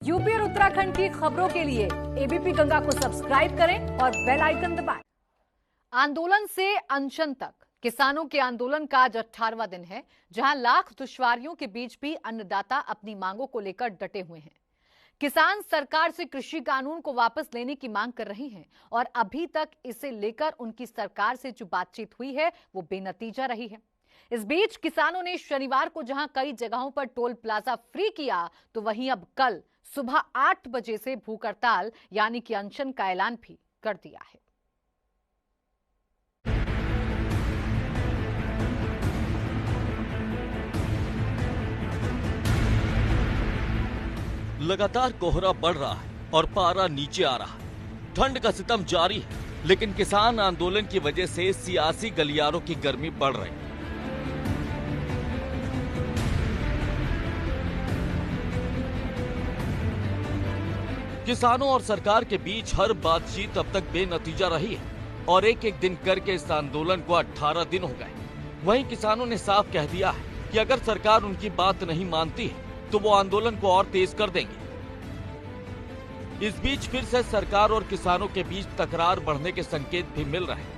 UP और उत्तराखंड की खबरों के लिए एबीपी गंगा को सब्सक्राइब करें और बेल आइकन दबाएं। आंदोलन से अनशन तक किसानों के आंदोलन का आज 18वां दिन है, जहां लाख दुश्वारियों के बीच भी अन्नदाता अपनी मांगों को लेकर डटे हुए हैं। किसान सरकार से कृषि कानून को वापस लेने की मांग कर रही हैं और अभी तक इसे लेकर उनकी सरकार से जो बातचीत हुई है वो बेनतीजा रही है। इस बीच किसानों ने शनिवार को जहां कई जगहों पर टोल प्लाजा फ्री किया, तो वहीं अब कल सुबह 8 बजे से भूख हड़ताल यानी कि अनशन का ऐलान भी कर दिया है। लगातार कोहरा बढ़ रहा है और पारा नीचे आ रहा है। ठंड का सितम जारी है, लेकिन किसान आंदोलन की वजह से सियासी गलियारों की गर्मी बढ़ रही है। किसानों और सरकार के बीच हर बातचीत अब तक बेनतीजा रही है और एक एक दिन करके इस आंदोलन को 18 दिन हो गए। वहीं किसानों ने साफ कह दिया है कि अगर सरकार उनकी बात नहीं मानती है तो वो आंदोलन को और तेज कर देंगे। इस बीच फिर से सरकार और किसानों के बीच तकरार बढ़ने के संकेत भी मिल रहे हैं।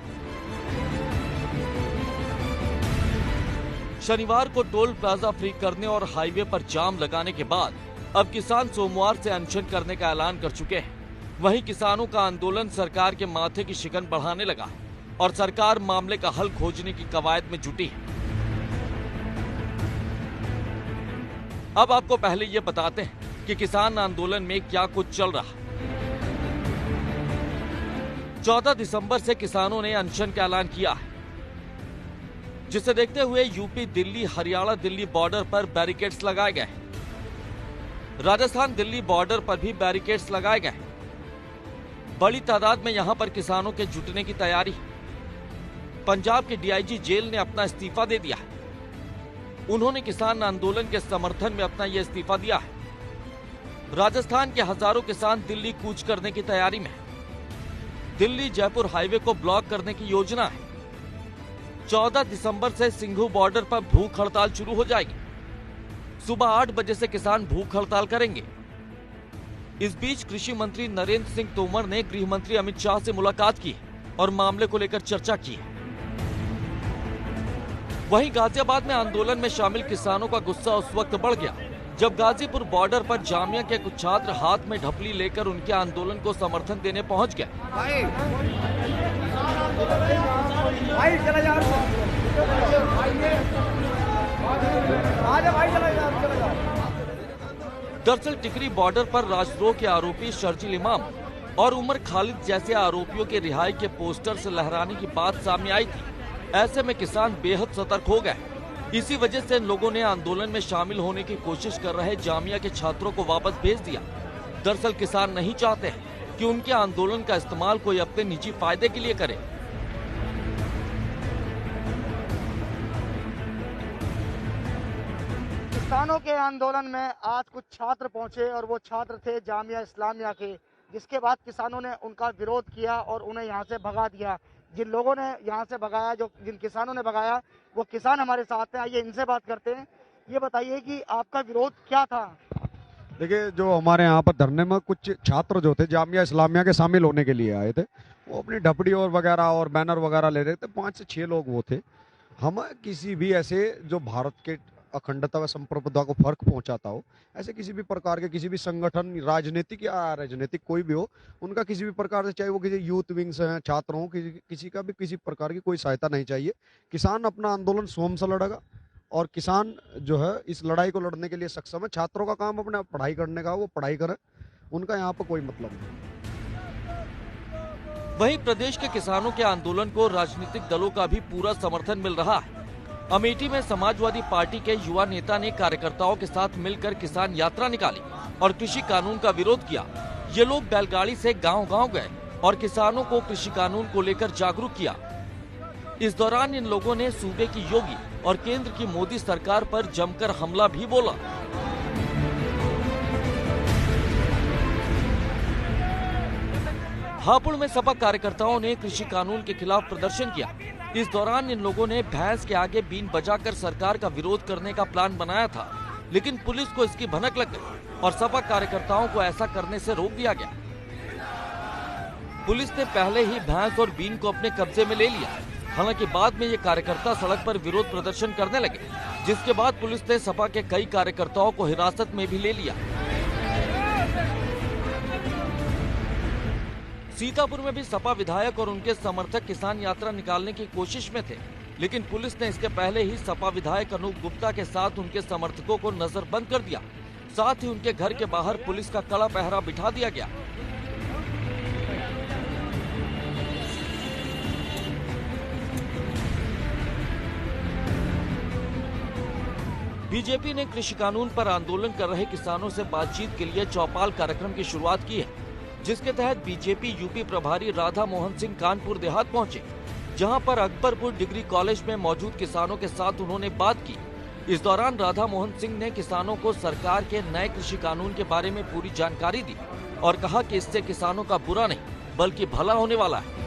शनिवार को टोल प्लाजा फ्री करने और हाईवे पर जाम लगाने के बाद अब किसान सोमवार से अनशन करने का ऐलान कर चुके हैं। वहीं किसानों का आंदोलन सरकार के माथे की शिकन बढ़ाने लगा है और सरकार मामले का हल खोजने की कवायद में जुटी है। अब आपको पहले ये बताते हैं कि किसान आंदोलन में क्या कुछ चल रहा है। 14 दिसंबर से किसानों ने अनशन का ऐलान किया है, जिसे देखते हुए यूपी, दिल्ली, हरियाणा, दिल्ली बॉर्डर पर बैरिकेड्स लगाए गए। राजस्थान, दिल्ली बॉर्डर पर भी बैरिकेड्स लगाए गए। बड़ी तादाद में यहां पर किसानों के जुटने की तैयारी है। पंजाब के डीआईजी जेल ने अपना इस्तीफा दे दिया है। उन्होंने किसान आंदोलन के समर्थन में अपना यह इस्तीफा दिया है। राजस्थान के हजारों किसान दिल्ली कूच करने की तैयारी में हैं। दिल्ली जयपुर हाईवे को ब्लॉक करने की योजना है। 14 दिसंबर से सिंघू बॉर्डर पर भूख हड़ताल शुरू हो जाएगी। सुबह 8 बजे से किसान भूख हड़ताल करेंगे। इस बीच कृषि मंत्री नरेंद्र सिंह तोमर ने गृह मंत्री अमित शाह से मुलाकात की और मामले को लेकर चर्चा की है। वहीं गाजियाबाद में आंदोलन में शामिल किसानों का गुस्सा उस वक्त बढ़ गया जब गाजीपुर बॉर्डर पर जामिया के कुछ छात्र हाथ में ढपली लेकर उनके आंदोलन को समर्थन देने पहुंच गए। दरअसल टिकरी बॉर्डर पर राजद्रोह के आरोपी शर्जील इमाम और उमर खालिद जैसे आरोपियों के रिहाई के पोस्टर्स लहराने की बात सामने आई थी। ऐसे में किसान बेहद सतर्क हो गए। इसी वजह से इन लोगों ने आंदोलन में शामिल होने की कोशिश कर रहे जामिया के छात्रों को वापस भेज दिया। दरअसल किसान नहीं चाहते हैं कि उनके आंदोलन का इस्तेमाल कोई अपने निजी फायदे के लिए करे। किसानों के आंदोलन में आज कुछ छात्र पहुंचे और वो छात्र थे जामिया इस्लामिया के, जिसके बाद किसानों ने उनका विरोध किया और उन्हें यहाँ से भगा दिया। जिन लोगों ने यहाँ से भगाया, जिन किसानों ने भगाया, वो किसान हमारे साथ हैं। आइए इनसे बात करते हैं। ये बताइए कि आपका विरोध क्या था? देखिए, जो हमारे यहाँ पर धरने में कुछ छात्र जो थे जामिया इस्लामिया के शामिल होने के लिए आए थे, वो अपनी ढपड़ी और वगैरह और बैनर वगैरह ले रहे थे। 5 से 6 लोग वो थे। हम किसी भी ऐसे जो भारत के अखंडता व संप्रभुता को फर्क पहुंचाता हो, ऐसे किसी भी प्रकार के किसी भी संगठन, राजनीतिक या अराजनीतिक कोई भी हो, उनका किसी भी प्रकार से, चाहे वो किसी यूथ विंग्स हैं, छात्र हों, किसी का भी किसी प्रकार की कोई सहायता नहीं चाहिए। किसान अपना आंदोलन स्वयं से लड़ेगा और किसान जो है इस लड़ाई को लड़ने के लिए सक्षम है। छात्रों का काम अपने पढ़ाई करने का, वो पढ़ाई करें, उनका यहाँ पर कोई मतलब नहीं। वहीं प्रदेश के किसानों के आंदोलन को राजनीतिक दलों का भी पूरा समर्थन मिल रहा है। अमेठी में समाजवादी पार्टी के युवा नेता ने कार्यकर्ताओं के साथ मिलकर किसान यात्रा निकाली और कृषि कानून का विरोध किया। ये लोग बैलगाड़ी से गांव-गांव गए और किसानों को कृषि कानून को लेकर जागरूक किया। इस दौरान इन लोगों ने सूबे की योगी और केंद्र की मोदी सरकार पर जमकर हमला भी बोला। हापुड़ में सपा कार्यकर्ताओं ने कृषि कानून के खिलाफ प्रदर्शन किया। इस दौरान इन लोगों ने भैंस के आगे बीन बजाकर सरकार का विरोध करने का प्लान बनाया था। लेकिन पुलिस को इसकी भनक लग गई और सपा कार्यकर्ताओं को ऐसा करने से रोक दिया गया। पुलिस ने पहले ही भैंस और बीन को अपने कब्जे में ले लिया। हालांकि बाद में ये कार्यकर्ता सड़क पर विरोध प्रदर्शन करने लगे, जिसके बाद पुलिस ने सपा के कई कार्यकर्ताओं को हिरासत में भी ले लिया। सीतापुर में भी सपा विधायक और उनके समर्थक किसान यात्रा निकालने की कोशिश में थे, लेकिन पुलिस ने इसके पहले ही सपा विधायक अनूप गुप्ता के साथ उनके समर्थकों को नजरबंद कर दिया। साथ ही उनके घर के बाहर पुलिस का कड़ा पहरा बिठा दिया गया। बीजेपी ने कृषि कानून पर आंदोलन कर रहे किसानों से बातचीत के लिए चौपाल कार्यक्रम की शुरुआत की है, जिसके तहत बीजेपी यूपी प्रभारी राधा मोहन सिंह कानपुर देहात पहुंचे, जहां पर अकबरपुर डिग्री कॉलेज में मौजूद किसानों के साथ उन्होंने बात की। इस दौरान राधा मोहन सिंह ने किसानों को सरकार के नए कृषि कानून के बारे में पूरी जानकारी दी और कहा कि इससे किसानों का बुरा नहीं बल्कि भला होने वाला है।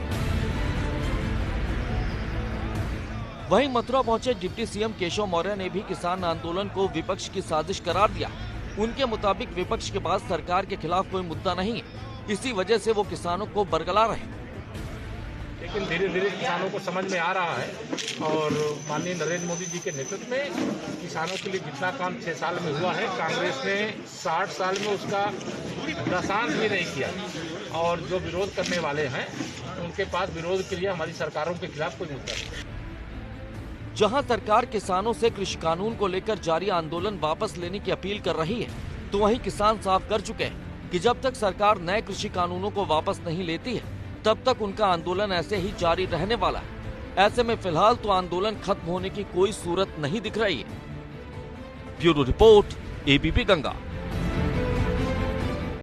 वहीं मथुरा पहुंचे डिप्टी सीएम केशव मौर्य ने भी किसान आंदोलन को विपक्ष की साजिश करार दिया। उनके मुताबिक विपक्ष के पास सरकार के खिलाफ कोई मुद्दा नहीं है, इसी वजह से वो किसानों को बरगला रहे। लेकिन धीरे धीरे किसानों को समझ में आ रहा है और माननीय नरेंद्र मोदी जी के नेतृत्व में किसानों के लिए जितना काम 6 साल में हुआ है, कांग्रेस ने 60 साल में उसका दशांश भी नहीं किया। और जो विरोध करने वाले हैं उनके पास विरोध के लिए हमारी सरकारों के खिलाफ कोई मुद्दा नहीं। जहां सरकार किसानों से कृषि कानून को लेकर जारी आंदोलन वापस लेने की अपील कर रही है, तो वहीं किसान साफ कर चुके हैं कि जब तक सरकार नए कृषि कानूनों को वापस नहीं लेती है, तब तक उनका आंदोलन ऐसे ही जारी रहने वाला है। ऐसे में फिलहाल तो आंदोलन खत्म होने की कोई सूरत नहीं दिख रही है। Bureau report, ABP Ganga.